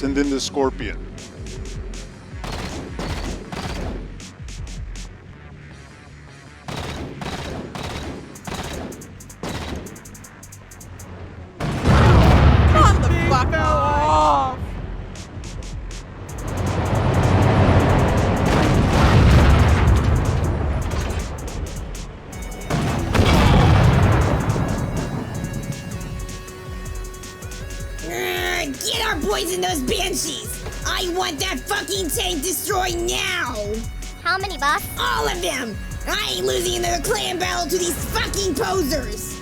Enlists and then the Scorpion. Fuck off! Get our boys in those banshees! I want that fucking tank destroyed now! How many, boss? All of them! I ain't losing another clan battle to these fucking posers!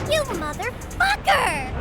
You motherfucker!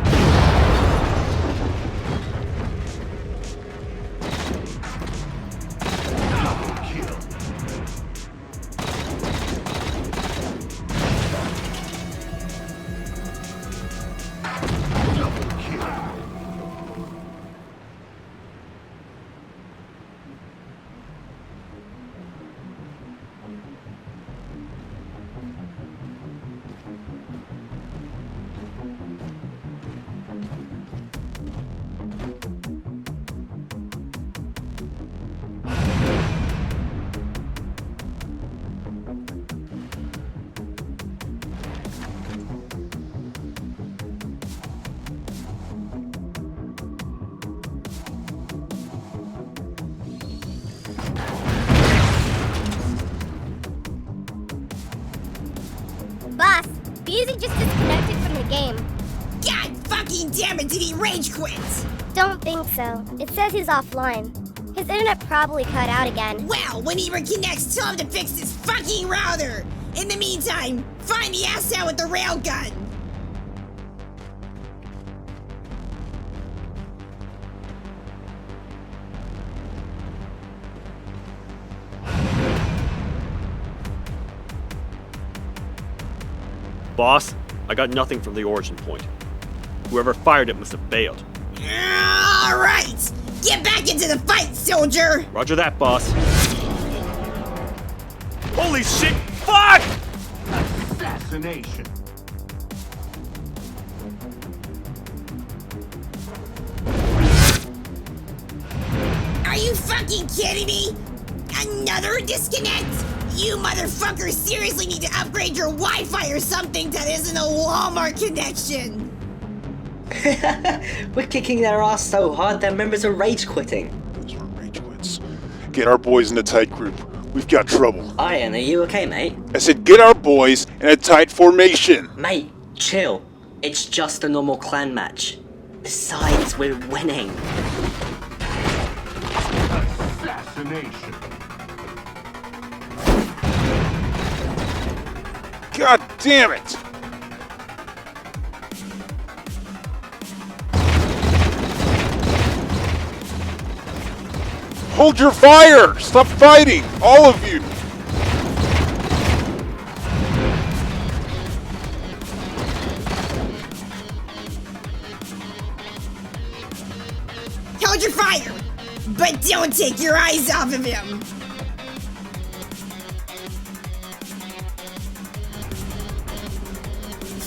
Boss, Busey just disconnected from the game. God fucking damn it, did he rage quit? Don't think so. It says he's offline. His internet probably cut out again. Well, when he reconnects, tell him to fix his fucking router! In the meantime, find the asshole with the railgun! Boss, I got nothing from the origin point. Whoever fired it must have bailed. Alright! Get back into the fight, soldier! Roger that, boss. Holy shit! Fuck! Assassination. Are you fucking kidding me? Another disconnect? You motherfuckers seriously need to upgrade your Wi-Fi or something that isn't a Walmart connection! We're kicking their ass so hard their members are rage quitting. Those were rage quits. Get our boys in a tight group. We've got trouble. Iron, are you okay, mate? I said get our boys in a tight formation. Mate, chill. It's just a normal clan match. Besides, we're winning. Assassination. God damn it! Hold your fire! Stop fighting! All of you! Hold your fire! But don't take your eyes off of him!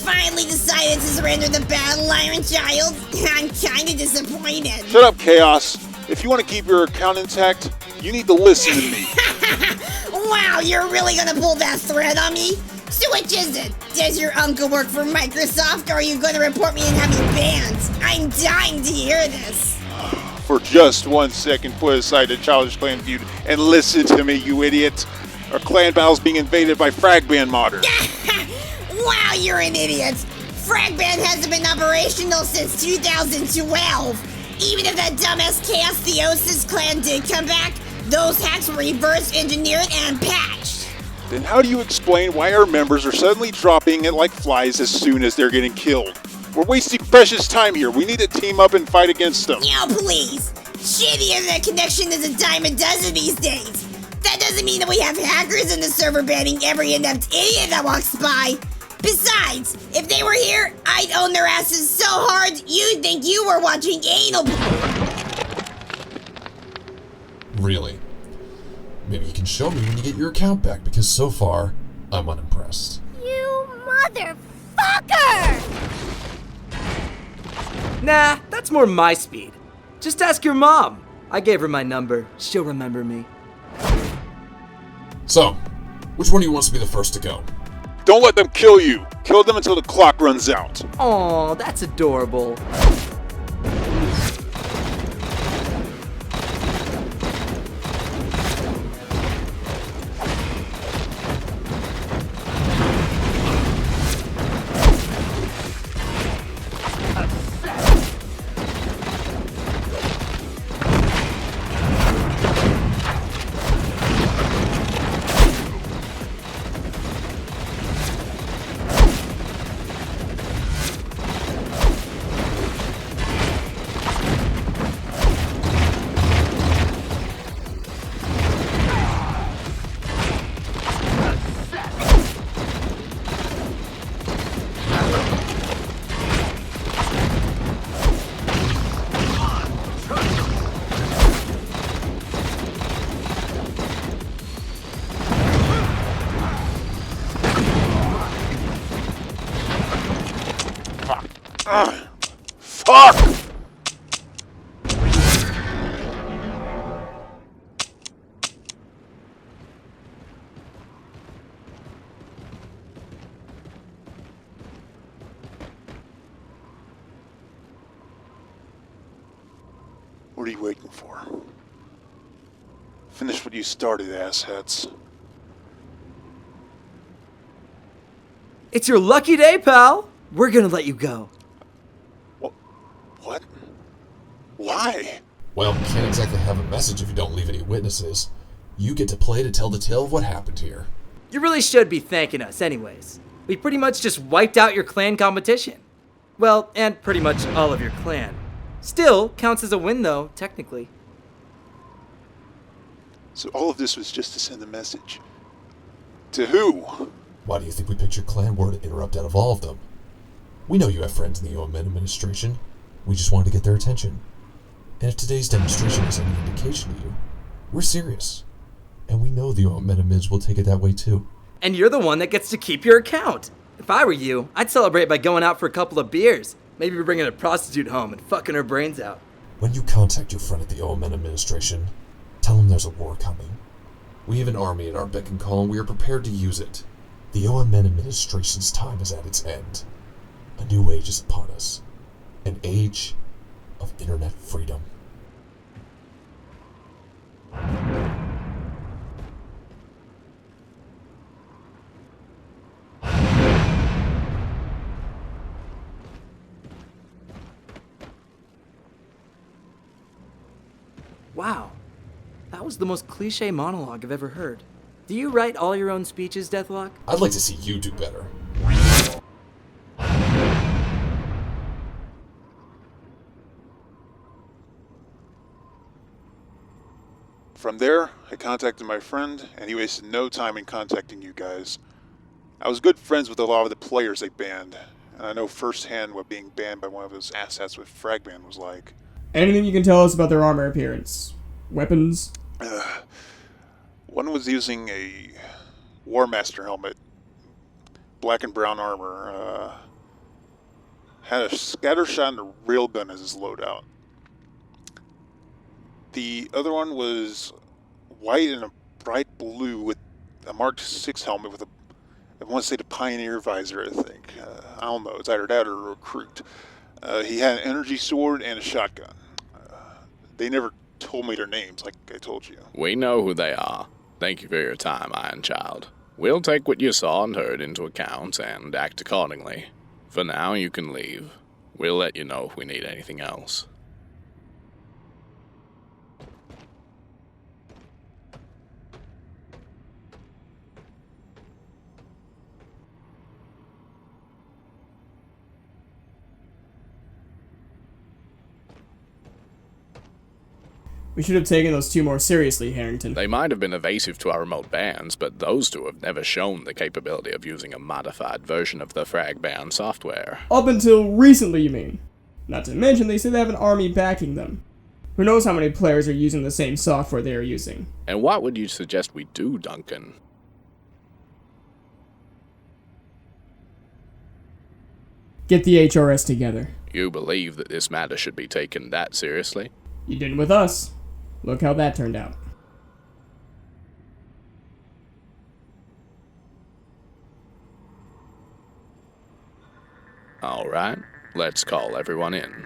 Finally decided to surrender the battle, Iron Child. I'm kinda disappointed. Shut up, Chaos. If you want to keep your account intact, you need to listen to me. Wow, you're really gonna pull that thread on me? So which is it? Does your uncle work for Microsoft, or are you gonna report me and have me banned? I'm dying to hear this. For just 1 second, put aside the childish clan feud and listen to me, you idiot. Our clan battle's being invaded by Fragban modders. Wow, you're an idiot. Fragban hasn't been operational since 2012. Even if that dumbass Chaos Theosis clan did come back, those hacks were reverse engineered and patched. Then how do you explain why our members are suddenly dropping it like flies as soon as they're getting killed? We're wasting precious time here. We need to team up and fight against them. Yo, please. Shitty internet connection is a dime a dozen these days. That doesn't mean that we have hackers in the server banning every inept idiot that walks by. Besides, if they were here, I'd own their asses so hard you'd think you were watching anal. Really? Maybe you can show me when you get your account back, because so far, I'm unimpressed. You motherfucker! Nah, that's more my speed. Just ask your mom. I gave her my number. She'll remember me. So, which one of you wants to be the first to go? Don't let them kill you. Kill them until the clock runs out. Aw, that's adorable. Fuck! What are you waiting for? Finish what you started, asshats. It's your lucky day, pal. We're gonna let you go. What? Why? Well, can't exactly have a message if you don't leave any witnesses. You get to play to tell the tale of what happened here. You really should be thanking us anyways. We pretty much just wiped out your clan competition. Well, and pretty much all of your clan. Still counts as a win though, technically. So all of this was just to send a message. To who? Why do you think we picked your clan war to interrupt out of all of them? We know you have friends in the OMN administration. We just wanted to get their attention. And if today's demonstration is any indication to you, we're serious. And we know the OMN admins will take it that way too. And you're the one that gets to keep your account. If I were you, I'd celebrate by going out for a couple of beers. Maybe bringing a prostitute home and fucking her brains out. When you contact your friend at the OMN administration, tell him there's a war coming. We have an army at our beck and call, and we are prepared to use it. The OMN administration's time is at its end. A new age is upon us. An age of internet freedom. Wow, that was the most cliche monologue I've ever heard. Do you write all your own speeches, Deathlock? I'd like to see you do better. From there, I contacted my friend, and he wasted no time in contacting you guys. I was good friends with a lot of the players they banned, and I know firsthand what being banned by one of those asshats with Fragban was like. Anything you can tell us about their armor appearance? Weapons? One was using a War Master helmet, black and brown armor, had a scatter shot and a railgun as his loadout. The other one was white and a bright blue with a Mark 6 helmet with I want to say the Pioneer visor, I think. I don't know, it's either that or a recruit. He had an energy sword and a shotgun. They never told me their names, like I told you. We know who they are. Thank you for your time, Iron Child. We'll take what you saw and heard into account and act accordingly. For now, you can leave. We'll let you know if we need anything else. We should have taken those two more seriously, Harrington. They might have been evasive to our remote bans, but those two have never shown the capability of using a modified version of the Fragban software. Up until recently, you mean? Not to mention, they say they have an army backing them. Who knows how many players are using the same software they are using. And what would you suggest we do, Duncan? Get the HRS together. You believe that this matter should be taken that seriously? You didn't with us. Look how that turned out. Alright, let's call everyone in.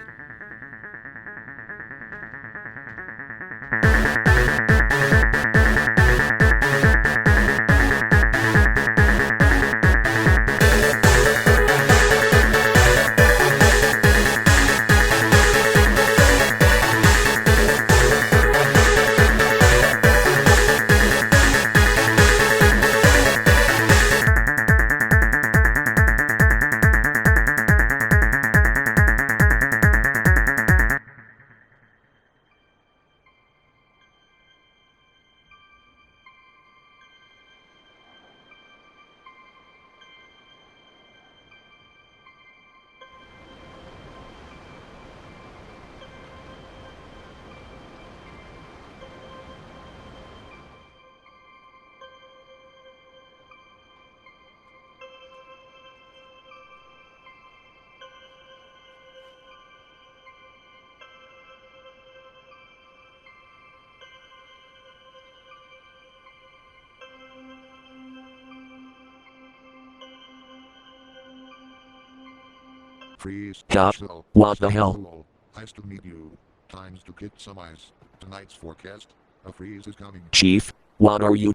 Freeze. Josh, what the hell? Hello. Nice to meet you. Times to get some ice. Tonight's forecast. A freeze is coming. Chief, what are you?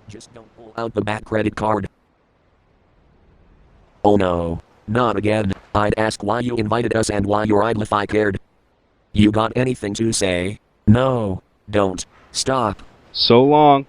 Just don't pull out the back credit card. Oh no, not again. I'd ask why you invited us and why you're idle if I cared. You got anything to say? No, don't. Stop. So long.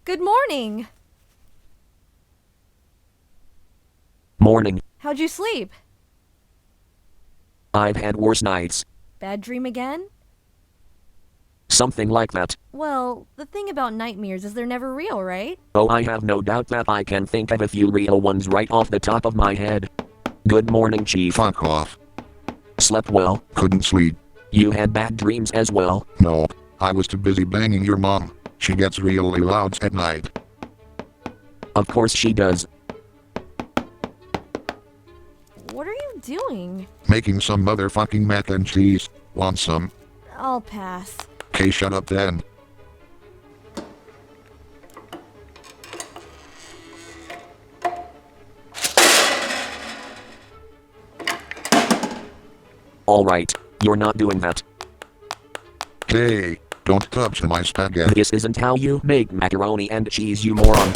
Good morning. Morning. How'd you sleep? I've had worse nights. Bad dream again? Something like that. Well, the thing about nightmares is they're never real, right? Oh, I have no doubt that I can think of a few real ones right off the top of my head. Good morning, Chief. Fuck off. Slept well? Couldn't sleep. You had bad dreams as well? No. I was too busy banging your mom. She gets really loud at night. Of course she does. What are you doing? Making some motherfucking mac and cheese. Want some? I'll pass. Okay, shut up then. Alright, you're not doing that. Hey, don't touch my spaghetti. This isn't how you make macaroni and cheese, you moron.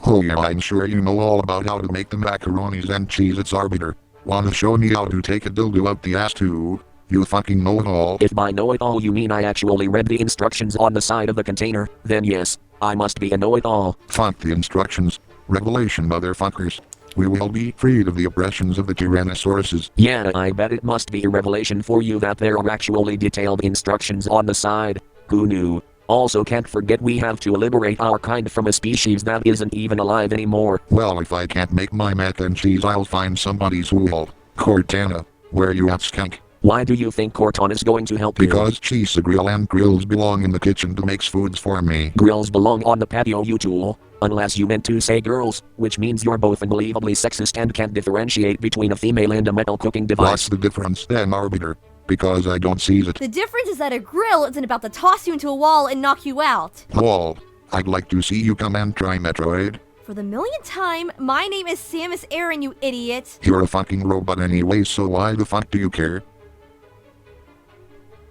Oh yeah, I'm sure you know all about how to make the macaronis and cheese. It's Arbiter. Wanna show me how to take a dildo up the ass too? You fucking know it all. If by know-it-all you mean I actually read the instructions on the side of the container, then yes, I must be a know-it-all. Fuck the instructions. Revelation, motherfuckers. We will be freed of the oppressions of the Tyrannosauruses. Yeah, I bet it must be a revelation for you that there are actually detailed instructions on the side. Who knew? Also, can't forget we have to liberate our kind from a species that isn't even alive anymore. Well, if I can't make my mac and cheese, I'll find somebody's who. Cortana, where you at, skank? Why do you think Cortana's going to help you? Because she's a grill and grills belong in the kitchen to make foods for me. Grills belong on the patio, you tool. Unless you meant to say girls, which means you're both unbelievably sexist and can't differentiate between a female and a metal cooking device. What's the difference then, Arbiter? Because I don't see it. The difference is that a grill isn't about to toss you into a wall and knock you out. Wall. I'd like to see you come and try Metroid. For the millionth time, my name is Samus Aran, you idiot. You're a fucking robot anyway, so why the fuck do you care?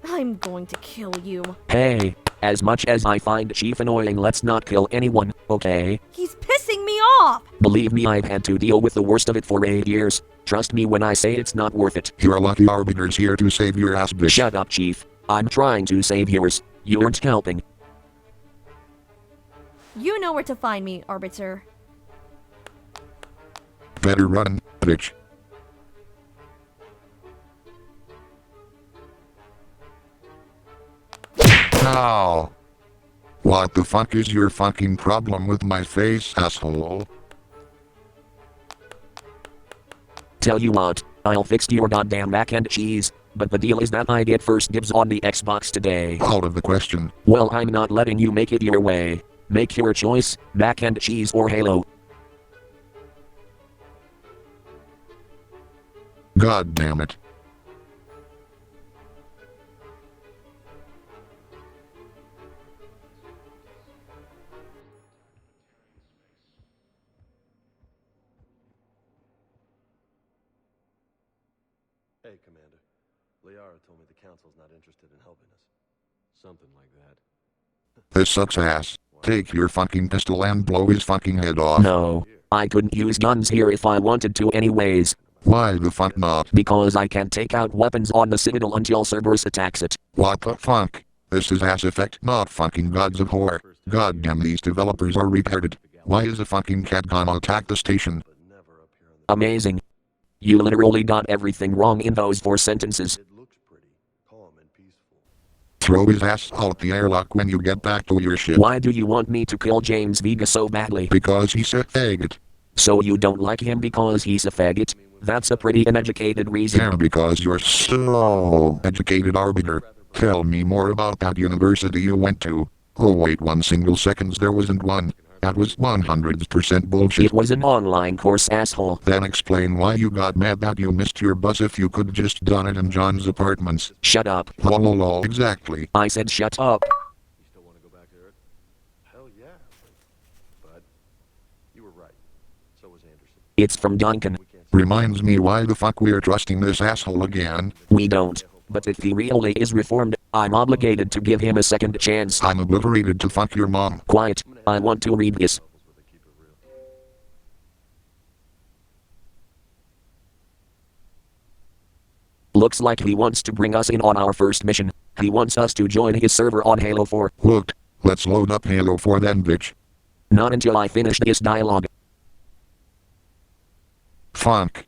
I'm going to kill you. Hey, as much as I find Chief annoying, let's not kill anyone, okay? He's pissing me off! Believe me, I've had to deal with the worst of it for 8 years. Trust me when I say it's not worth it. You're lucky Arbiter's here to save your ass, bitch. Shut up, Chief. I'm trying to save yours. You aren't helping. You know where to find me, Arbiter. Better run, bitch. Ow. What the fuck is your fucking problem with my face, asshole? Tell you what, I'll fix your goddamn mac and cheese, but the deal is that I get first dibs on the Xbox today. Out of the question. Well, I'm not letting you make it your way. Make your choice, mac and cheese or Halo. God damn it. Hey, Commander. Liara told me the Council's not interested in helping us. Something like that. This sucks ass. Take your fucking pistol and blow his fucking head off. No, I couldn't use guns here if I wanted to anyways. Why the fuck not? Because I can't take out weapons on the Citadel until Cerberus attacks it. What the fuck? This is Ass Effect, not fucking Gods of War. Goddamn, these developers are retarded. Why is a fucking cat gonna attack the station? Amazing. You literally got everything wrong in those 4 sentences. Throw his ass out the airlock when you get back to your ship. Why do you want me to kill James Vega so badly? Because he's a faggot. So you don't like him because he's a faggot? That's a pretty uneducated reason. Yeah, because you're so educated, Arbiter. Tell me more about that university you went to. Oh wait 1 single second, there wasn't one. That was 100% bullshit. It was an online course, asshole. Then explain why you got mad that you missed your bus if you could just done it in John's apartments. Shut up. Lol, exactly. I said shut up. You still want to go back there? Hell yeah. But you were right. So was Anderson. It's from Duncan. Reminds me why the fuck we're trusting this asshole again. We don't. But if he really is reformed, I'm obligated to give him a second chance. I'm obliterated to fuck your mom. Quiet. I want to read this. Looks like he wants to bring us in on our first mission. He wants us to join his server on Halo 4. Look, let's load up Halo 4 then, bitch. Not until I finish this dialogue. Fuck.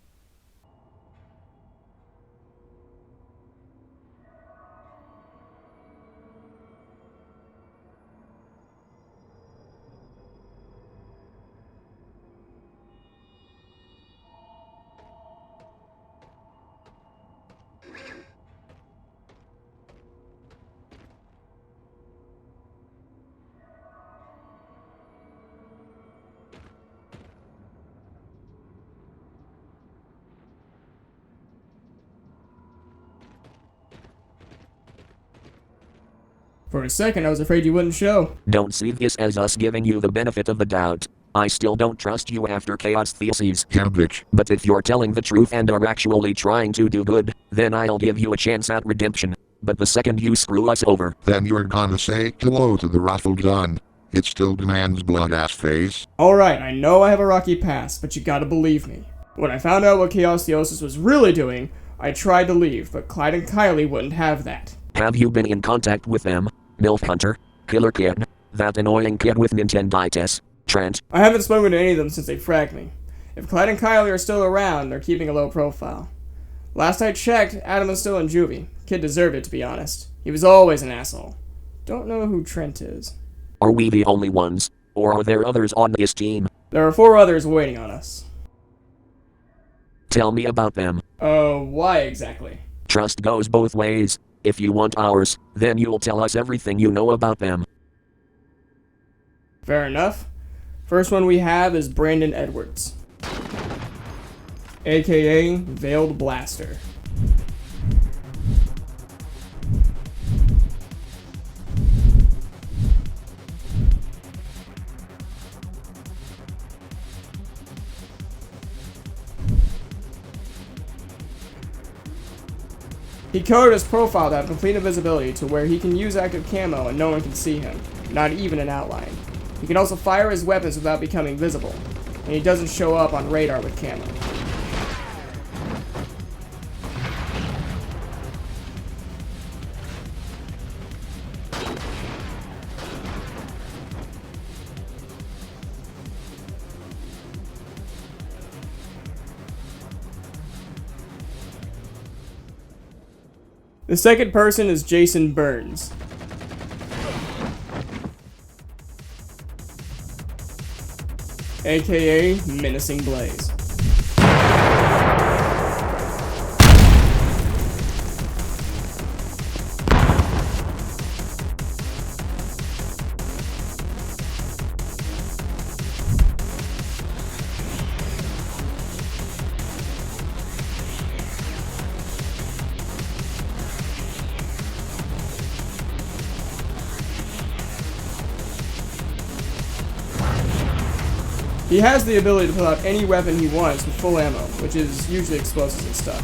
For a second, I was afraid you wouldn't show. Don't see this as us giving you the benefit of the doubt. I still don't trust you after Chaos Theosis. Yeah, bitch. But if you're telling the truth and are actually trying to do good, then I'll give you a chance at redemption. But the second you screw us over, then you're gonna say hello to the raffled gun. It still demands blood, ass face. Alright, I know I have a rocky past, but you gotta believe me. When I found out what Chaos Theosis was really doing, I tried to leave, but Clyde and Kylie wouldn't have that. Have you been in contact with them? MILF Hunter, Killer Kid, that annoying kid with Nintenditis, Trent? I haven't spoken to any of them since they fragged me. If Clyde and Kylie are still around, they're keeping a low profile. Last I checked, Adam is still in juvie. Kid deserved it, to be honest. He was always an asshole. Don't know who Trent is. Are we the only ones, or are there others on this team? There are 4 others waiting on us. Tell me about them. Why exactly? Trust goes both ways. If you want ours, then you'll tell us everything you know about them. Fair enough. First one we have is Brandon Edwards, aka Veiled Blaster. He coded his profile to have complete invisibility to where he can use active camo and no one can see him, not even an outline. He can also fire his weapons without becoming visible, and he doesn't show up on radar with camo. The second person is Jason Burns, aka Menacing Blaze. He has the ability to pull out any weapon he wants with full ammo, which is usually explosives and stuff.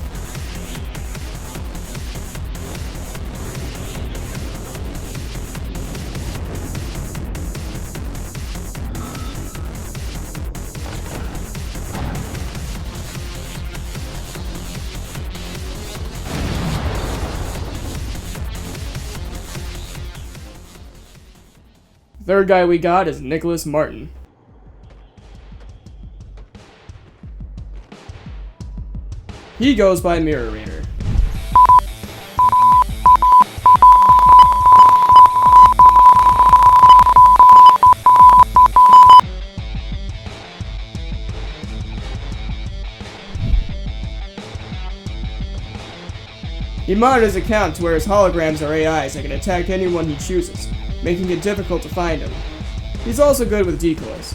Third guy we got is Nicholas Martin. He goes by Mirror Reader. He modded his account to where his holograms are AIs that can attack anyone he chooses, making it difficult to find him. He's also good with decoys.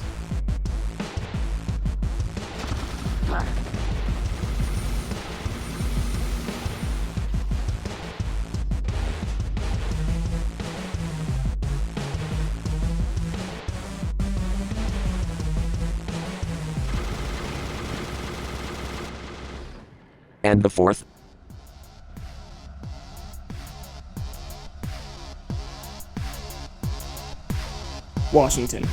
And the fourth? Washington.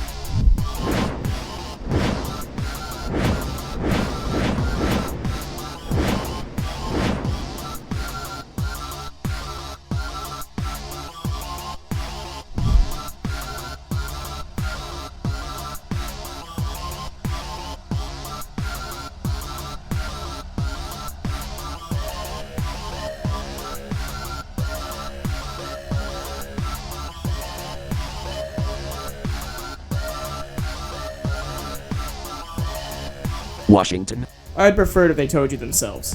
Washington. I'd prefer it if they told you themselves.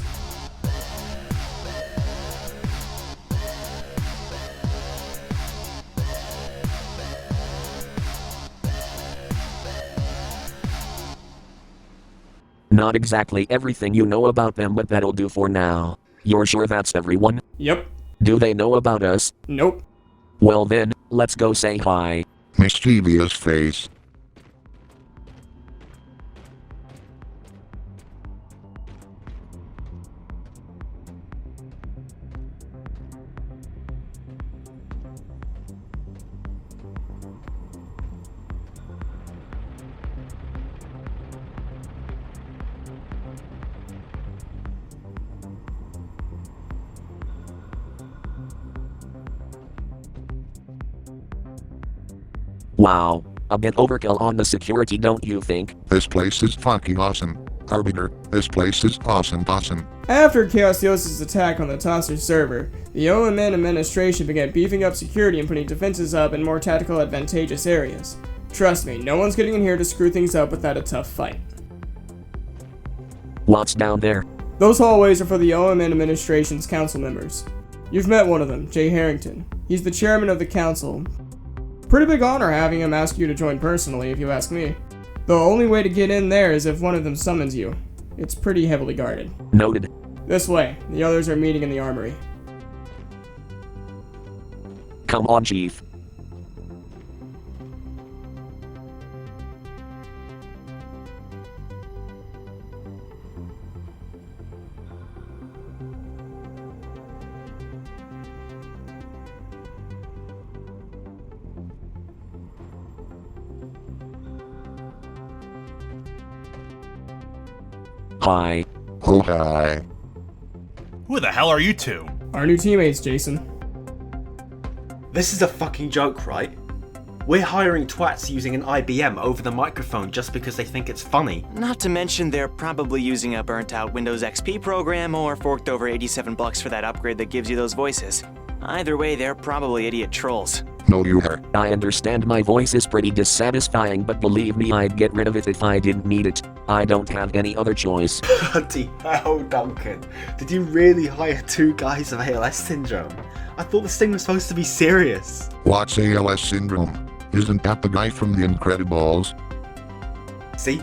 Not exactly everything you know about them, but that'll do for now. You're sure that's everyone? Yep. Do they know about us? Nope. Well then, let's go say hi. Mischievous face. Wow, a bit overkill on the security, don't you think? This place is fucking awesome. Arbiter, this place is awesome. After Chaos Theosis' attack on the Tosser server, the OMN administration began beefing up security and putting defenses up in more tactical advantageous areas. Trust me, no one's getting in here to screw things up without a tough fight. What's down there? Those hallways are for the OMN administration's council members. You've met one of them, Jay Harrington. He's the chairman of the council. Pretty big honor having him ask you to join personally, if you ask me. The only way to get in there is if one of them summons you. It's pretty heavily guarded. Noted. This way. The others are meeting in the armory. Come on, Chief. Hi. Oh, hi. Who the hell are you two? Our new teammates, Jason. This is a fucking joke, right? We're hiring twats using an IBM over the microphone just because they think it's funny. Not to mention they're probably using a burnt-out Windows XP program or forked over $87 for that upgrade that gives you those voices. Either way, they're probably idiot trolls. No, you are. I understand my voice is pretty dissatisfying, but believe me, I'd get rid of it if I didn't need it. I don't have any other choice. Bloody hell, Duncan. Did you really hire two guys with ALS syndrome? I thought this thing was supposed to be serious. What's ALS syndrome? Isn't that the guy from The Incredibles? See?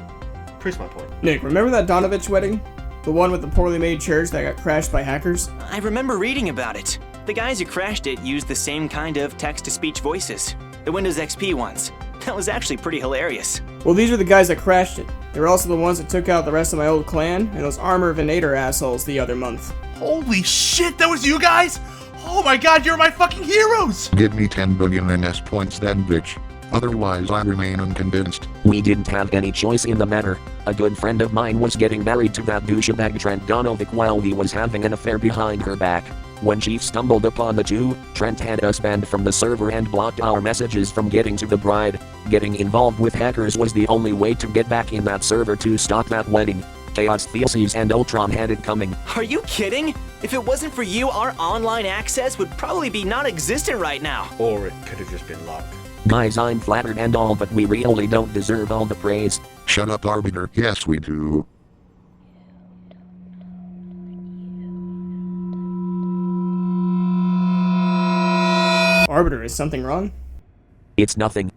Proves my point. Nick, remember that Donovich wedding? The one with the poorly made church that got crashed by hackers? I remember reading about it. The guys who crashed it used the same kind of text-to-speech voices. The Windows XP ones. That was actually pretty hilarious. Well, these are the guys that crashed it. They were also the ones that took out the rest of my old clan and those armor venator assholes the other month. Holy shit, that was you guys? Oh my god, you're my fucking heroes! Give me 10 billion NS points then, bitch. Otherwise, I remain unconvinced. We didn't have any choice in the matter. A good friend of mine was getting married to that douchebag Trent Donovic while he was having an affair behind her back. When Chief stumbled upon the two, Trent had us banned from the server and blocked our messages from getting to the bride. Getting involved with hackers was the only way to get back in that server to stop that wedding. Chaos Theosis and Ultron had it coming. Are you kidding? If it wasn't for you, our online access would probably be non-existent right now. Or it could have just been luck. Guys, I'm flattered and all, but we really don't deserve all the praise. Shut up, Arbiter. Yes, we do. Arbiter, is something wrong? It's nothing.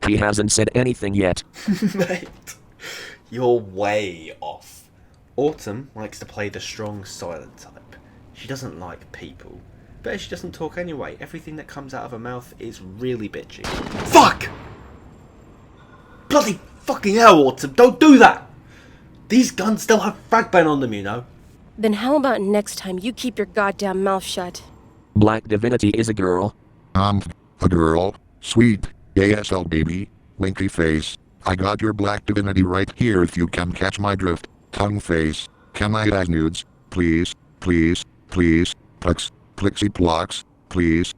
He hasn't said anything yet. Mate, you're way off. Autumn likes to play the strong silent type. She doesn't like people. But she doesn't talk anyway. Everything that comes out of her mouth is really bitchy. Fuck! Bloody fucking hell, Autumn, don't do that! These guns still have Fragban on them, you know. Then how about next time you keep your goddamn mouth shut? Black Divinity is a girl. A girl. Sweet. ASL baby. Winky face. I got your Black Divinity right here if you can catch my drift. Tongue face. Can I have nudes? Please. Please. Please. Plex. Plixie Plox. Please.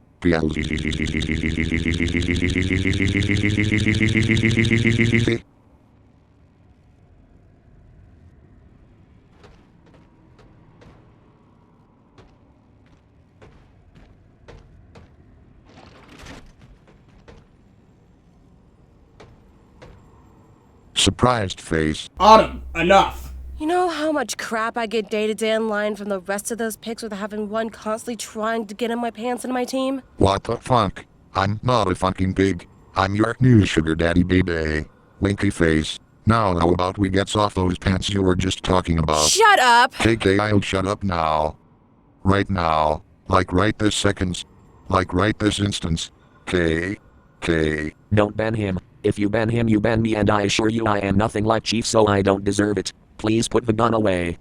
Surprised face. Autumn, enough! You know how much crap I get day to day online from the rest of those pics with having one constantly trying to get in my pants into my team? What the fuck? I'm not a fucking pig. I'm your new sugar daddy baby. Winky face. Now how about we get off those pants you were just talking about? Shut up! KK, I'll shut up now. Right now. Like right this seconds. Like right this instance. K. Don't ban him. If you ban him, you ban me, and I assure you I am nothing like Chief, so I don't deserve it. Please put the gun away.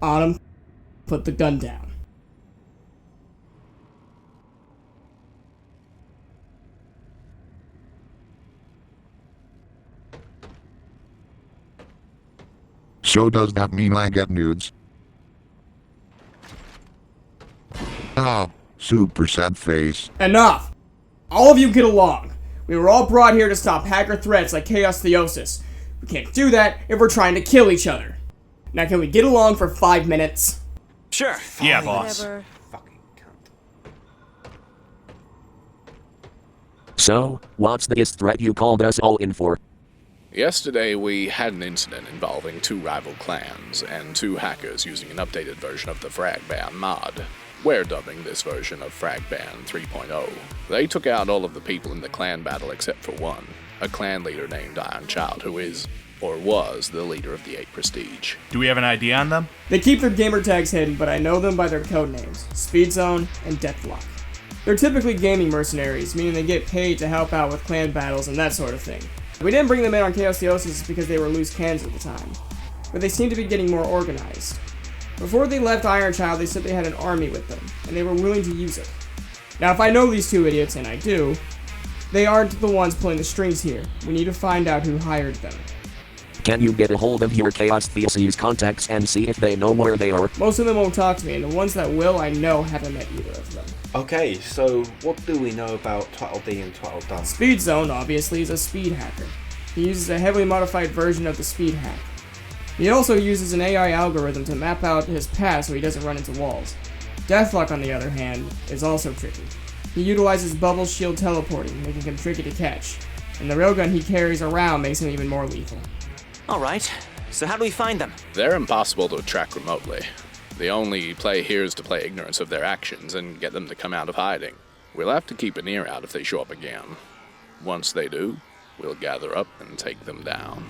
Autumn, put the gun down. So does that mean I get nudes? Ah, super sad face. Enough! All of you get along. We were all brought here to stop hacker threats like Chaos Theosis. We can't do that if we're trying to kill each other. Now can we get along for 5 minutes? Sure. Yeah, boss. Whatever. So, what's this threat you called us all in for? Yesterday, we had an incident involving two rival clans and two hackers using an updated version of the Fragban mod. We're dubbing this version of Fragban 3.0. They took out all of the people in the clan battle except for one, a clan leader named Iron Child, who is, or was, the leader of the 8 Prestige. Do we have an ID on them? They keep their gamer tags hidden, but I know them by their code names, Speed Zone and Deathlock. They're typically gaming mercenaries, meaning they get paid to help out with clan battles and that sort of thing. We didn't bring them in on Chaos Theosis because they were loose cannons at the time, but they seem to be getting more organized. Before they left Iron Child, they said they had an army with them, and they were willing to use it. Now, if I know these two idiots, and I do, they aren't the ones pulling the strings here. We need to find out who hired them. Can you get a hold of your Chaos Thesis contacts and see if they know where they are? Most of them won't talk to me, and the ones that will, I know haven't met either of them. Okay, so what do we know about Twaddle and Twaddle? Speed Zone, obviously, is a speed hacker. He uses a heavily modified version of the speed hack. He also uses an AI algorithm to map out his path so he doesn't run into walls. Deathlock, on the other hand, is also tricky. He utilizes bubble shield teleporting, making him tricky to catch, and the railgun he carries around makes him even more lethal. Alright, so how do we find them? They're impossible to track remotely. The only play here is to play ignorance of their actions and get them to come out of hiding. We'll have to keep an ear out if they show up again. Once they do, we'll gather up and take them down.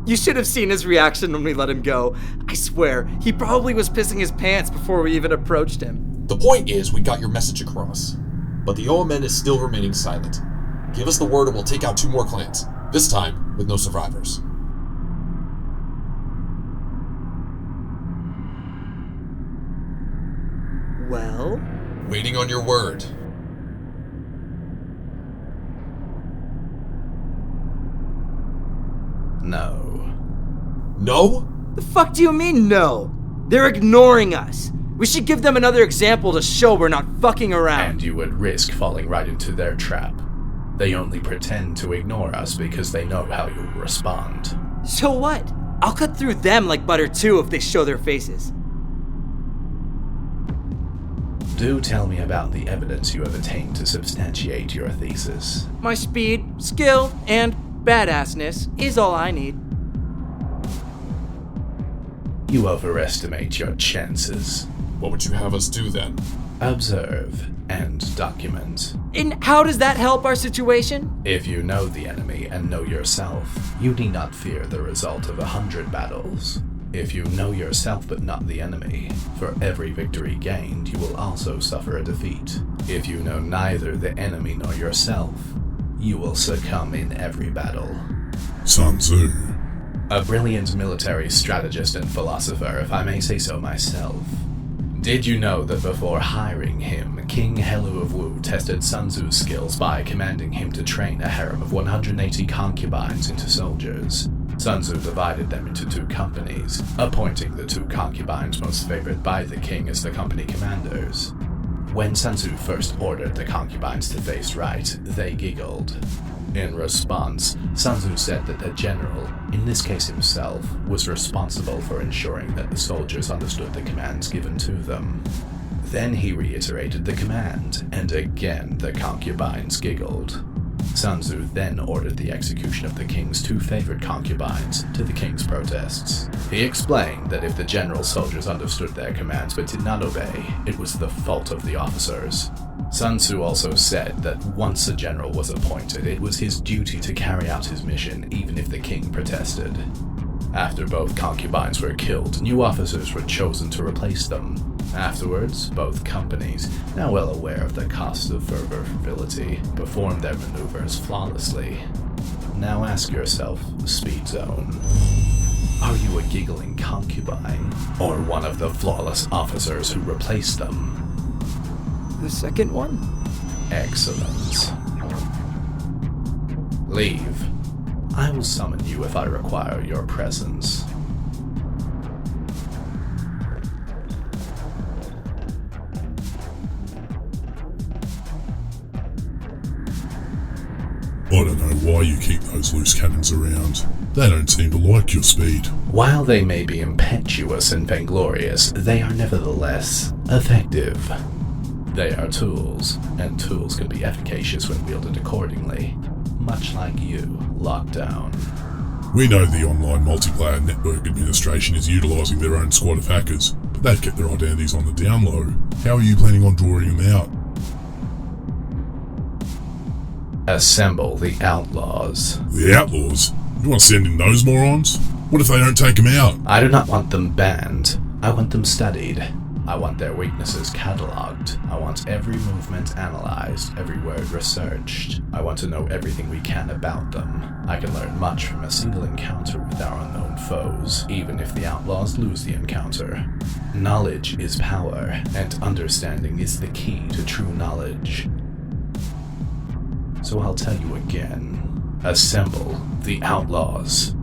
You should have seen his reaction when we let him go. I swear, he probably was pissing his pants before we even approached him. The point is, we got your message across. But the OMN is still remaining silent. Give us the word and we'll take out 2 more clans. This time, with no survivors. Well? Waiting on your word. No. No? The fuck do you mean, no? They're ignoring us. We should give them another example to show we're not fucking around. And you would risk falling right into their trap. They only pretend to ignore us because they know how you'll respond. So what? I'll cut through them like butter too if they show their faces. Do tell me about the evidence you have attained to substantiate your thesis. My speed, skill, and badassness is all I need. You overestimate your chances. What would you have us do then? Observe and document. And how does that help our situation? If you know the enemy and know yourself, you need not fear the result of 100 battles. If you know yourself but not the enemy, for every victory gained, you will also suffer a defeat. If you know neither the enemy nor yourself, you will succumb in every battle. Sun Tzu. A brilliant military strategist and philosopher, if I may say so myself. Did you know that before hiring him, King Helu of Wu tested Sun Tzu's skills by commanding him to train a harem of 180 concubines into soldiers? Sun Tzu divided them into 2 companies, appointing the 2 concubines most favored by the king as the company commanders. When Sun Tzu first ordered the concubines to face right, they giggled. In response, Sun Tzu said that the general, in this case himself, was responsible for ensuring that the soldiers understood the commands given to them. Then he reiterated the command, and again the concubines giggled. Sun Tzu then ordered the execution of the king's 2 favored concubines to the king's protests. He explained that if the general's soldiers understood their commands but did not obey, it was the fault of the officers. Sun Tzu also said that once a general was appointed, it was his duty to carry out his mission even if the king protested. After both concubines were killed, new officers were chosen to replace them. Afterwards, both companies, now well aware of the cost of fervor-ability, performed their maneuvers flawlessly. Now ask yourself, Speed Zone, are you a giggling concubine, or one of the flawless officers who replaced them? The second one? Excellent. Leave. I will summon you if I require your presence. I don't know why you keep those loose cannons around. They don't seem to like your speed. While they may be impetuous and vainglorious, they are nevertheless effective. They are tools, and tools can be efficacious when wielded accordingly. Much like you, Lockdown. We know the online multiplayer network administration is utilising their own squad of hackers, but they've kept their identities on the down low. How are you planning on drawing them out? Assemble the outlaws. The outlaws? You want to send in those morons? What if they don't take them out? I do not want them banned. I want them studied. I want their weaknesses catalogued. I want every movement analyzed, every word researched. I want to know everything we can about them. I can learn much from a single encounter with our unknown foes, even if the outlaws lose the encounter. Knowledge is power, and understanding is the key to true knowledge. So I'll tell you again. Assemble the outlaws.